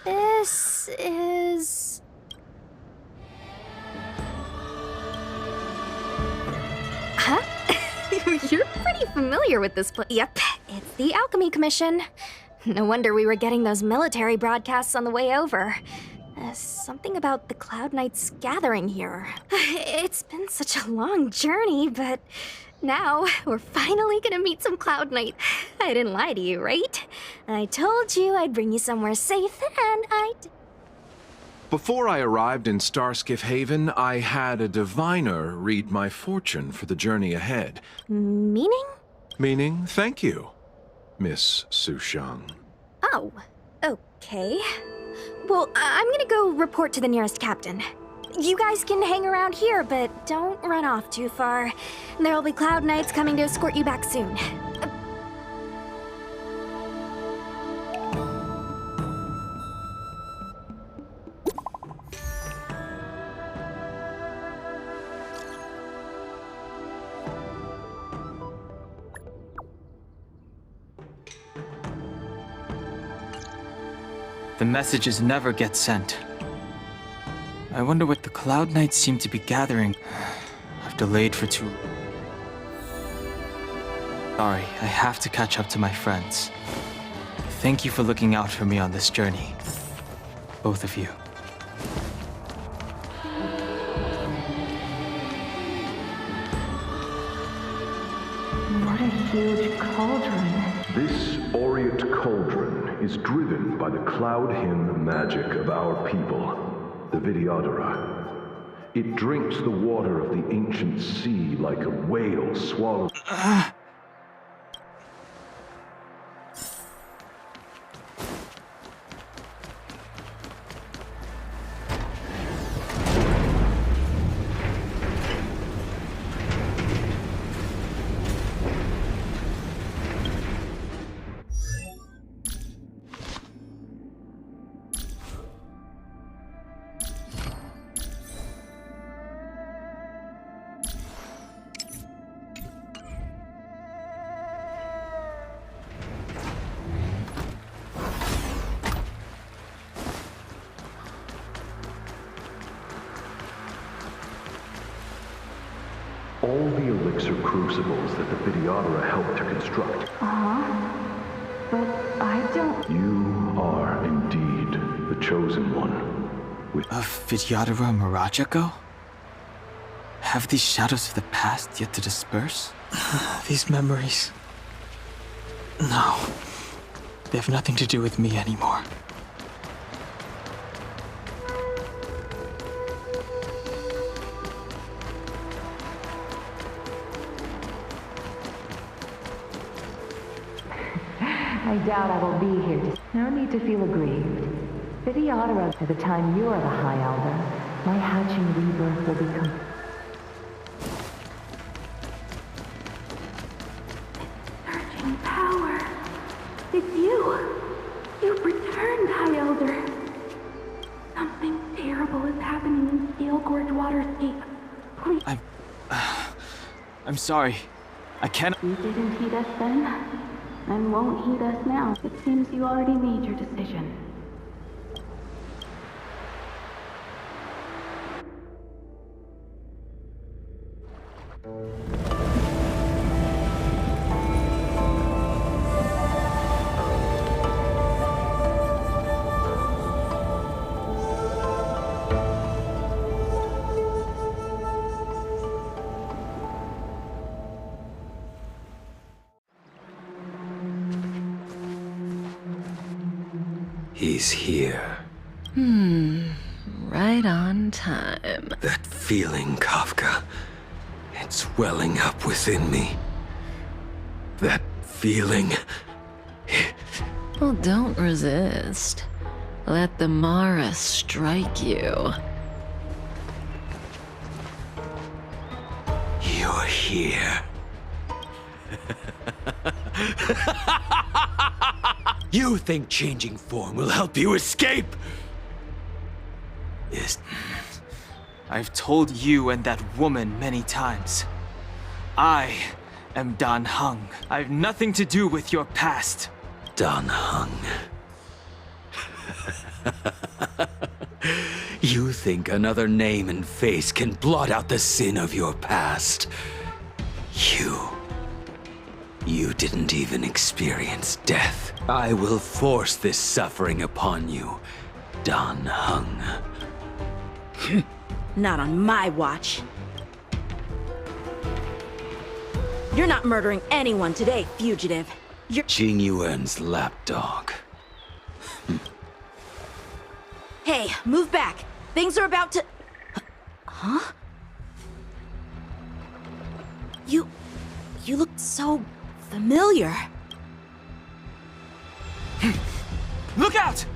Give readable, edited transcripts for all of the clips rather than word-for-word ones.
This is... Huh? You're pretty familiar with this place. Yep, it's the Alchemy Commission. No wonder we were getting those military broadcasts on the way over. Something about the Cloud Knights gathering here. It's been such a long journey, but now we're finally gonna meet some Cloud Knights. I didn't lie to you, right? I told you I'd bring you somewhere safe, and Before I arrived in Starskiff Haven, I had a diviner read my fortune for the journey ahead. Meaning? Meaning, thank you, Miss Sushang. Oh, okay. Well, I'm gonna go report to the nearest captain. You guys can hang around here, but don't run off too far. There'll be Cloud Knights coming to escort you back soon. The messages never get sent. I wonder what the Cloud Knights seem to be gathering. I've delayed for too long. Sorry, I have to catch up to my friends. Thank you for looking out for me on this journey. Both of you. What a huge cauldron. This Orient Cauldron is driven by the cloud hymn magic of our people, the Vidyadhara. It drinks the water of the ancient sea like a whale swallows. All the elixir crucibles that the Vidyadhara helped to construct. But I don't... You are indeed the chosen one. With Of Vidyadhara Mirajago? Have these shadows of the past yet to disperse? These memories... No. They have nothing to do with me anymore. I doubt I will be here. No need to feel aggrieved. Vidyadhara, by the time you are the High Elder, my hatching rebirth will become... Surging power. It's you. You've returned, High Elder. Something terrible is happening in Steel Gorge Waterscape. Please. I'm sorry. I can't... You didn't heed us then, and won't heed us now. It seems you already made your decision. He's here. Right on time. That feeling, Kafka. It's welling up within me. That feeling. Well, don't resist. Let the Mara strike you. You're here. You think changing form will help you escape? Yes. I've told you and that woman many times. I am Dan Heng. I have nothing to do with your past. Dan Heng. You think another name and face can blot out the sin of your past? You didn't even experience death. I will force this suffering upon you, Dan Heng. Not on my watch. You're not murdering anyone today, fugitive. You're— Jing Yuan's lapdog. Hey, move back. Things are about to— Huh? You look so familiar. Look out!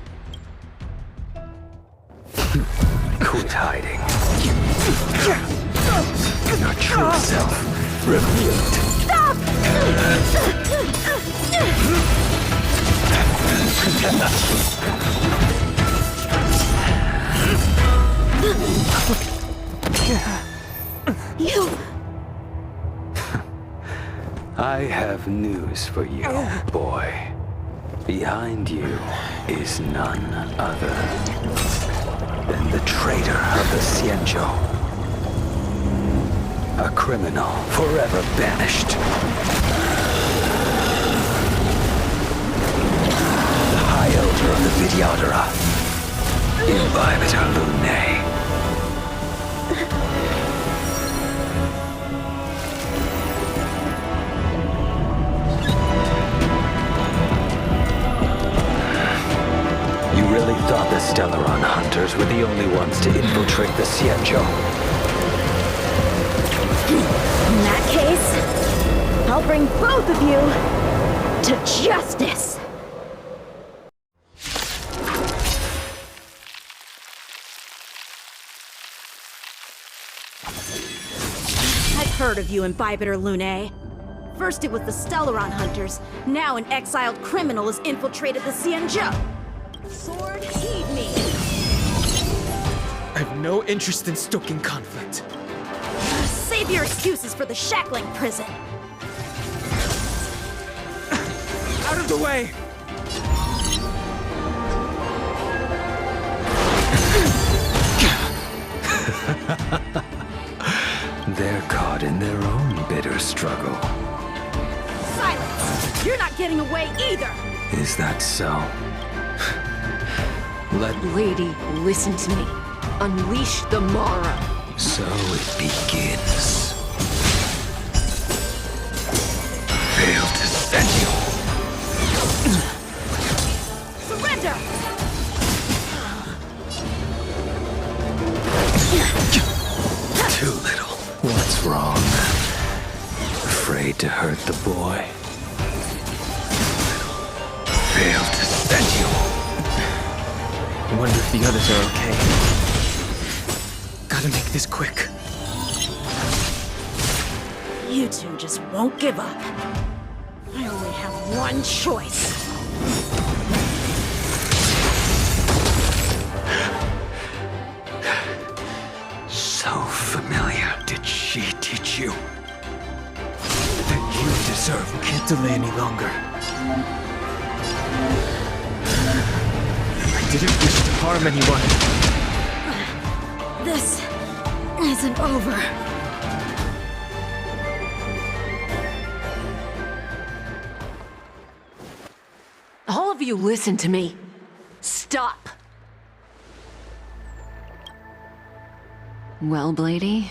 Quit hiding. Your true self revealed. Stop! You... I have news for you, boy. Behind you is none other than the traitor of the Xianzhou. A criminal forever banished. The High Elder of the Vidyadhara, Imbibitor Lunae. You really thought the Stellaron hunters were the only ones to infiltrate the Xianzhou? In that case, I'll bring both of you to justice! I've heard of you, Imbibitor Lunae. First it was the Stellaron hunters, now an exiled criminal has infiltrated the Xianzhou. Sword, heed me! I have no interest in stoking conflict. Save your excuses for the shackling prison. Out of the way! They're caught in their own bitter struggle. Silence! You're not getting away either! Is that so? Lady, listen to me. Unleash the Mara. So it begins. Failed to send you. Surrender! Too little. What's wrong? Afraid to hurt the boy? Failed to send you. I wonder if the others are okay. Gotta make this quick. You two just won't give up. I only have one choice. So familiar. Did she teach you that you deserve? Can't delay any longer. I didn't wish to harm anyone. This isn't over. All of you listen to me. Stop. Well, Blady,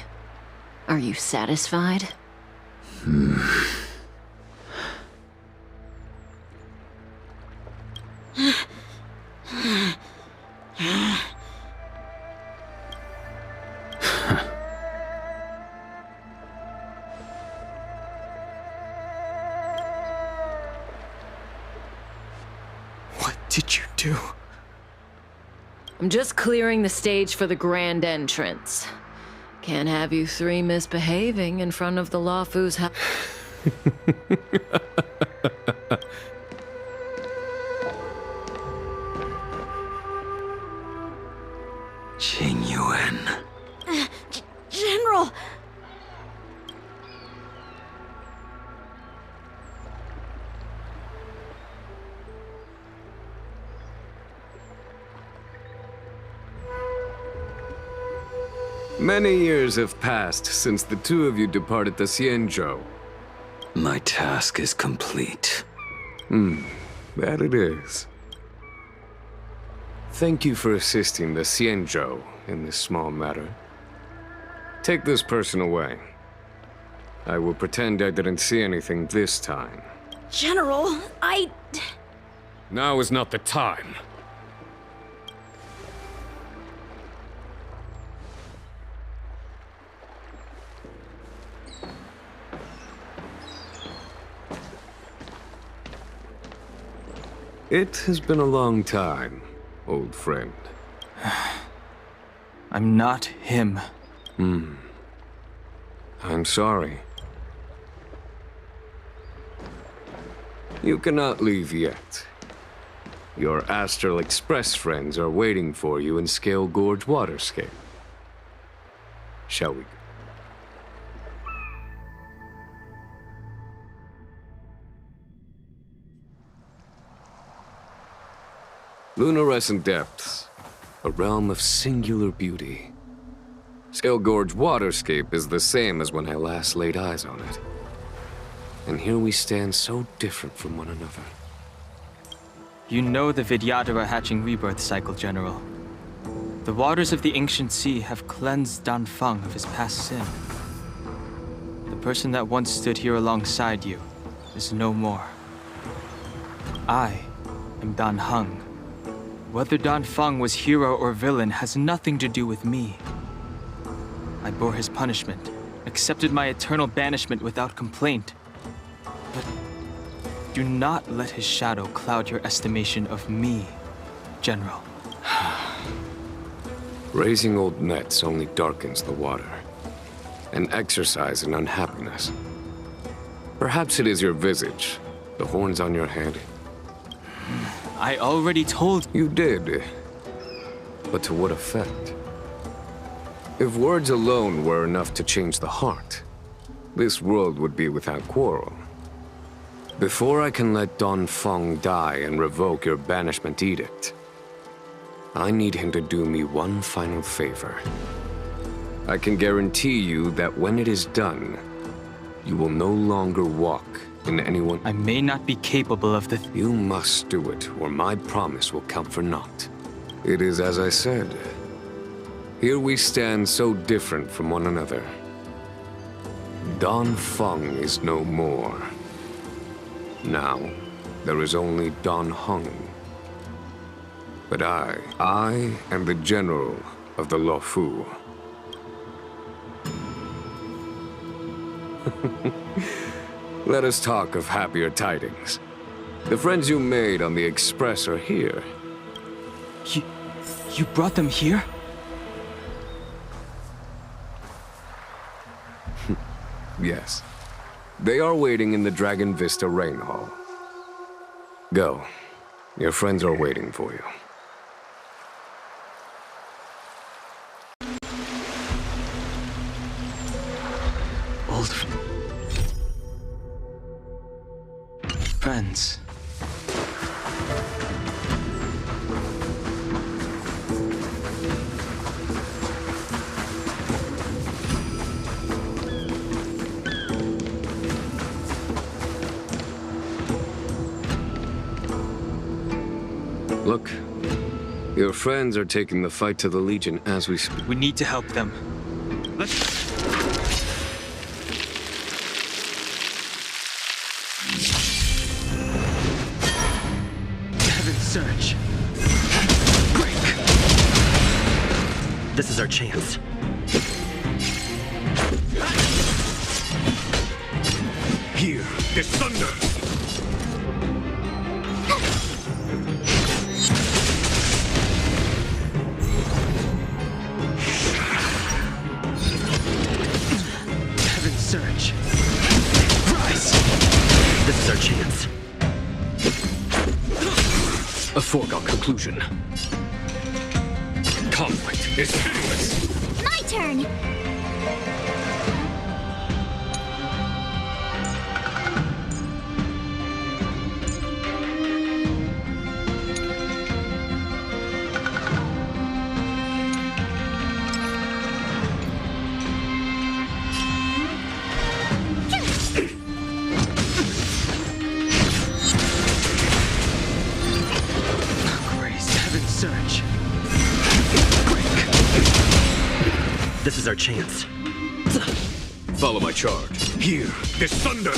are you satisfied? What did you do? I'm just clearing the stage for the grand entrance. Can't have you three misbehaving in front of the Lafu's house. Jing Yuan. General! Many years have passed since the two of you departed the Xianzhou. My task is complete. That it is. Thank you for assisting the Xianzhou in this small matter. Take this person away. I will pretend I didn't see anything this time. General, Now is not the time. It has been a long time, old friend. I'm not him. I'm sorry. You cannot leave yet. Your Astral Express friends are waiting for you in Scale Gorge Waterscape. Shall we go? Lunarescent Depths, a realm of singular beauty. Scale Gorge Waterscape is the same as when I last laid eyes on it. And here we stand so different from one another. You know the Vidyadhara hatching rebirth cycle, General. The waters of the ancient sea have cleansed Dan Feng of his past sin. The person that once stood here alongside you is no more. I am Dan Heng. Whether Dan Feng was hero or villain has nothing to do with me. I bore his punishment, accepted my eternal banishment without complaint. But do not let his shadow cloud your estimation of me, General. Raising old nets only darkens the water, an exercise in unhappiness. Perhaps it is your visage, the horns on your head. I already told you. Did. But to what effect? If words alone were enough to change the heart, this world would be without quarrel. Before I can let Dan Feng die and revoke your banishment edict, I need him to do me one final favor. I can guarantee you that when it is done, you will no longer walk in anyone. I may not be capable of the... You must do it, or my promise will count for naught. It is as I said. Here we stand so different from one another. Dan Feng is no more. Now, there is only Dan Heng. But I am the general of the Luofu. Let us talk of happier tidings. The friends you made on the Express are here. You brought them here? Yes. They are waiting in the Dragon Vista Rain Hall. Go. Your friends are waiting for you. Old friends. Look, your friends are taking the fight to the Legion as we speak. We need to help them. Let's... Search. Break. This is our chance. Here is thunder. Heaven's surge. Rise. This is our chance. A foregone conclusion. Conflict is pitiless. My turn! is our chance. Follow my charge. Here, this thunder!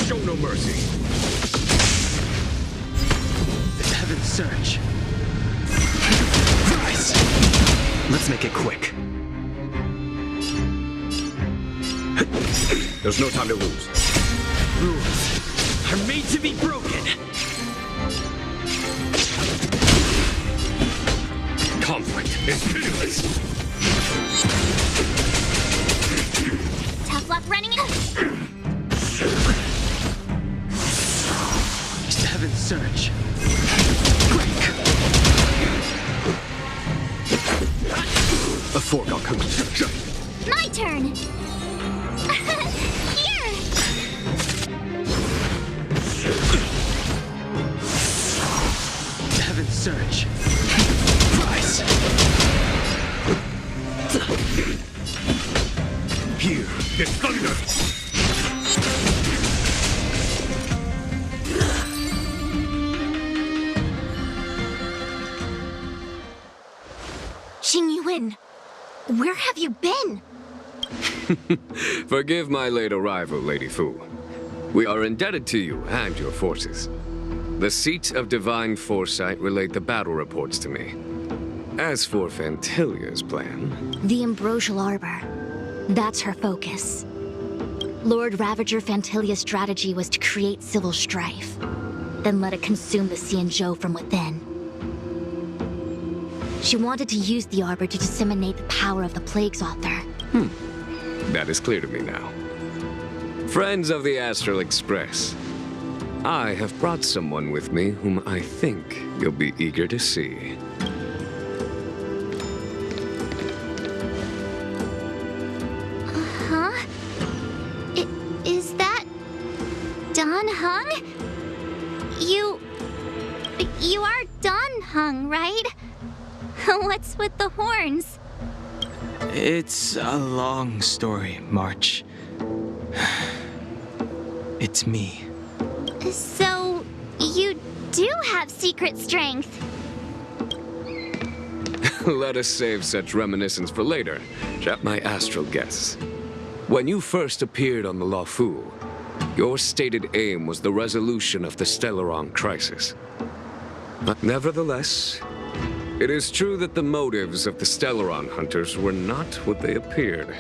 Show no mercy. The heavens surge. Rise! Let's make it quick. There's no time to lose. Rules are made to be broken. Conflict is pitiless. Tough luck running it. The heavens surge. A foregone conclusion. My turn. Here. The heavens surge. Rise! Here, this thunder! Xingyuan, where have you been? Forgive my late arrival, Lady Fu. We are indebted to you and your forces. The Seat of Divine Foresight relayed the battle reports to me. As for Fantilia's plan... The Ambrosial Arbor. That's her focus. Lord Ravager Fantilia's strategy was to create civil strife, then let it consume the Xianzhou from within. She wanted to use the Arbor to disseminate the power of the Plague's author. That is clear to me now. Friends of the Astral Express, I have brought someone with me whom I think you'll be eager to see. Huh? Is that... Dan Heng? You are Dan Heng, right? What's with the horns? It's a long story, March. It's me. So, you do have secret strength. Let us save such reminiscence for later, my astral guests. When you first appeared on the Luofu, your stated aim was the resolution of the Stellaron crisis. But nevertheless, it is true that the motives of the Stellaron hunters were not what they appeared.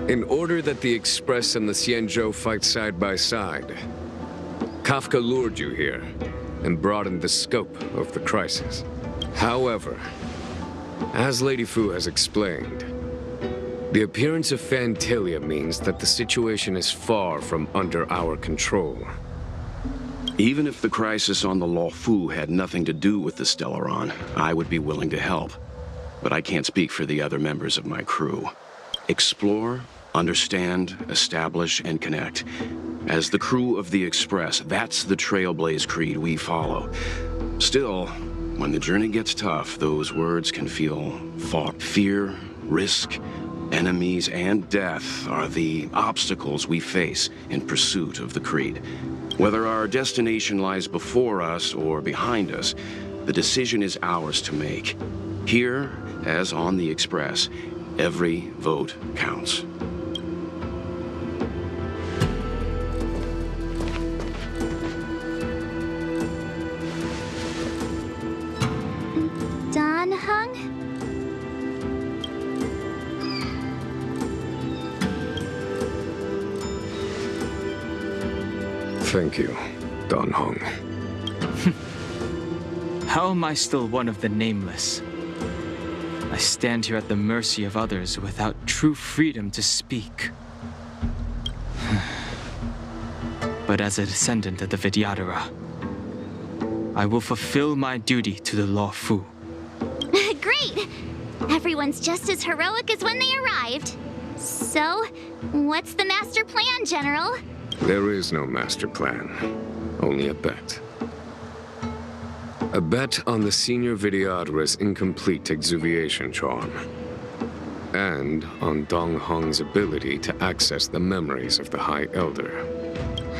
In order that the Express and the Xianzhou fight side by side, Kafka lured you here and broadened the scope of the crisis. However, as Lady Fu has explained, the appearance of Fantilia means that the situation is far from under our control. Even if the crisis on the Luofu had nothing to do with the Stellaron, I would be willing to help. But I can't speak for the other members of my crew. Explore, understand, establish, and connect. As the crew of the Express, that's the Trailblaze creed we follow. Still, when the journey gets tough, those words can feel fought. Fear, risk, enemies, and death are the obstacles we face in pursuit of the creed. Whether our destination lies before us or behind us, the decision is ours to make. Here, as on the Express, every vote counts. Dan Heng? Thank you, Dan Heng. How am I still one of the nameless? I stand here at the mercy of others without true freedom to speak. But as a descendant of the Vidyadhara, I will fulfill my duty to the Luofu. Great! Everyone's just as heroic as when they arrived. So, what's the master plan, General? There is no master plan, only a bet. A bet on the senior Vidyadhara's incomplete exuviation charm. And on Dong Hong's ability to access the memories of the High Elder.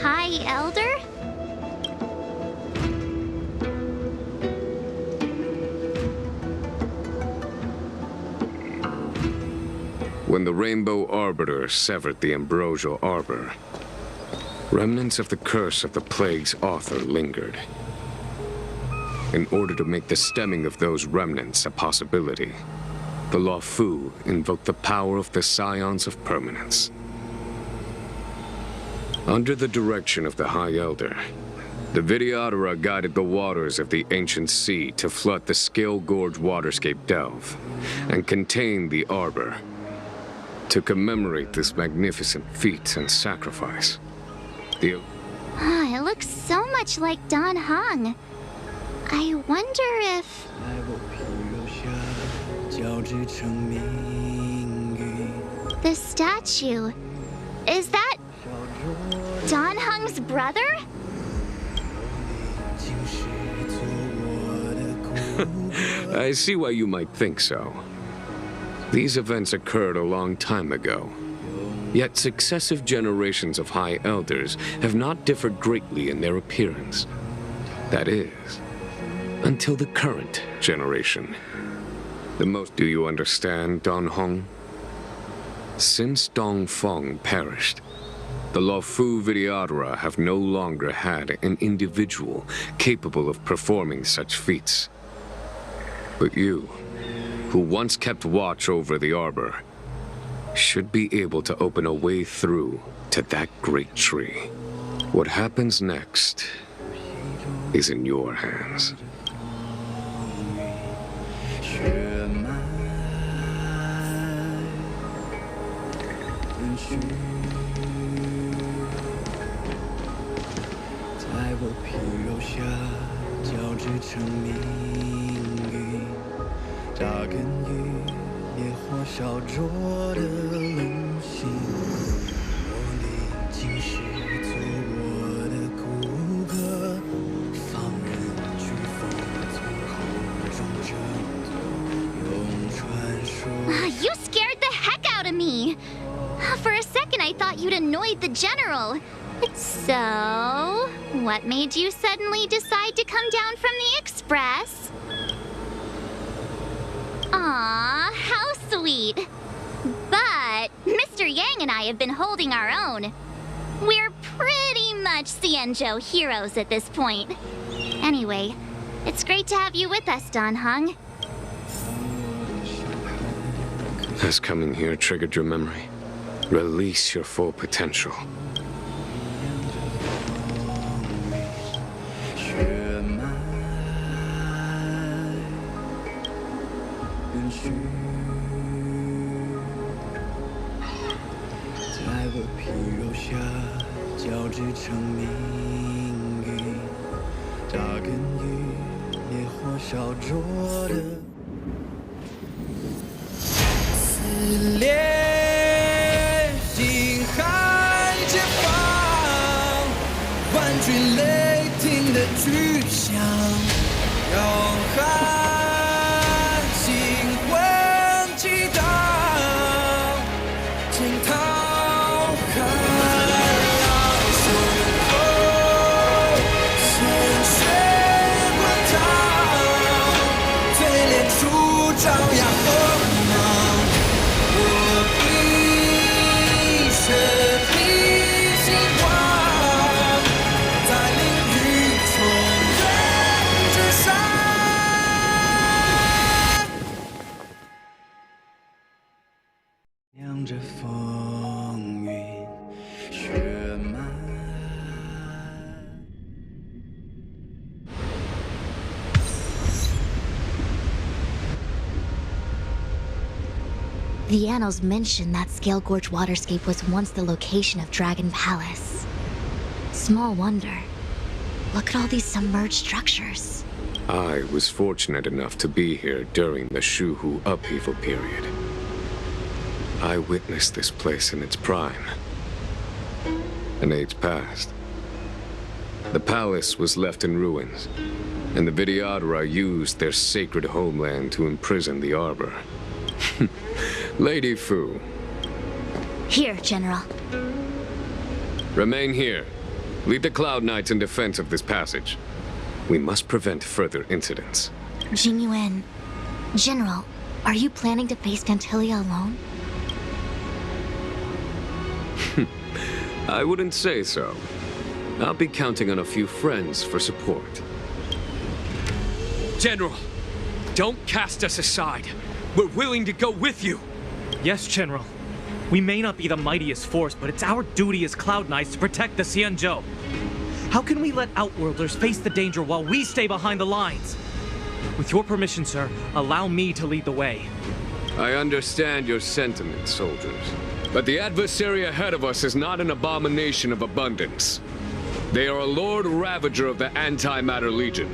High Elder? When the Rainbow Arbiter severed the Ambrosial Arbor, remnants of the curse of the plague's author lingered. In order to make the stemming of those remnants a possibility, the Law Fu invoked the power of the Scions of Permanence. Under the direction of the High Elder, the Videodora guided the waters of the ancient sea to flood the Scale Gorge waterscape delve and contain the Arbor. To commemorate this magnificent feat and sacrifice, It looks so much like Don Hong. I wonder if... The statue... Is that... Don Hong's brother? I see why you might think so. These events occurred a long time ago. Yet successive generations of High Elders have not differed greatly in their appearance. That is, until the current generation. Do you understand, Don Hong? Since Dong Feng perished, the Luofu Videodora have no longer had an individual capable of performing such feats. But you, who once kept watch over the Arbor, should be able to open a way through to that great tree. What happens next is in your hands. You scared the heck out of me! For a second, I thought you'd annoyed the General. So, what made you suddenly decide to come down from the Express? Aw, how sweet. But Mr. Yang and I have been holding our own. We're pretty much Xianzhou heroes at this point. Anyway, it's great to have you with us, Don Hong. Has coming here triggered your memory? Release your full potential. The annals mention that Scale Gorge waterscape was once the location of Dragon Palace. Small wonder. Look at all these submerged structures. I was fortunate enough to be here during the Shuhu upheaval period. I witnessed this place in its prime. An age passed. The palace was left in ruins, and the Videodora used their sacred homeland to imprison the Arbor. Lady Fu. Here, General. Remain here. Lead the Cloud Knights in defense of this passage. We must prevent further incidents. Jingyuan. General, are you planning to face Fantilia alone? I wouldn't say so. I'll be counting on a few friends for support. General, don't cast us aside. We're willing to go with you. Yes, General. We may not be the mightiest force, but it's our duty as Cloud Knights to protect the Xianzhou. How can we let Outworlders face the danger while we stay behind the lines? With your permission, sir, allow me to lead the way. I understand your sentiments, soldiers. But the adversary ahead of us is not an abomination of abundance. They are a Lord Ravager of the Antimatter Legion.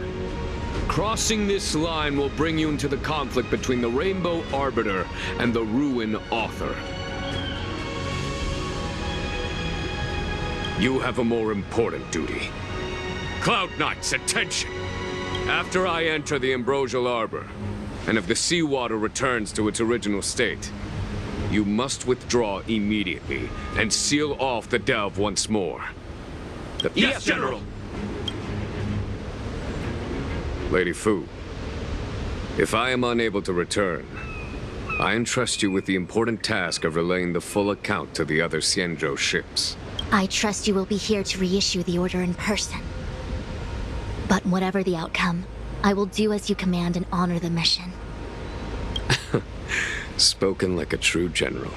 Crossing this line will bring you into the conflict between the Rainbow Arbiter and the Ruin Author. You have a more important duty. Cloud Knights, attention! After I enter the Ambrosial Arbor, and if the seawater returns to its original state, you must withdraw immediately and seal off the delve once more. Yes, General! Lady Fu, if I am unable to return, I entrust you with the important task of relaying the full account to the other Xianzhou ships. I trust you will be here to reissue the order in person. But whatever the outcome, I will do as you command and honor the mission. Spoken like a true general.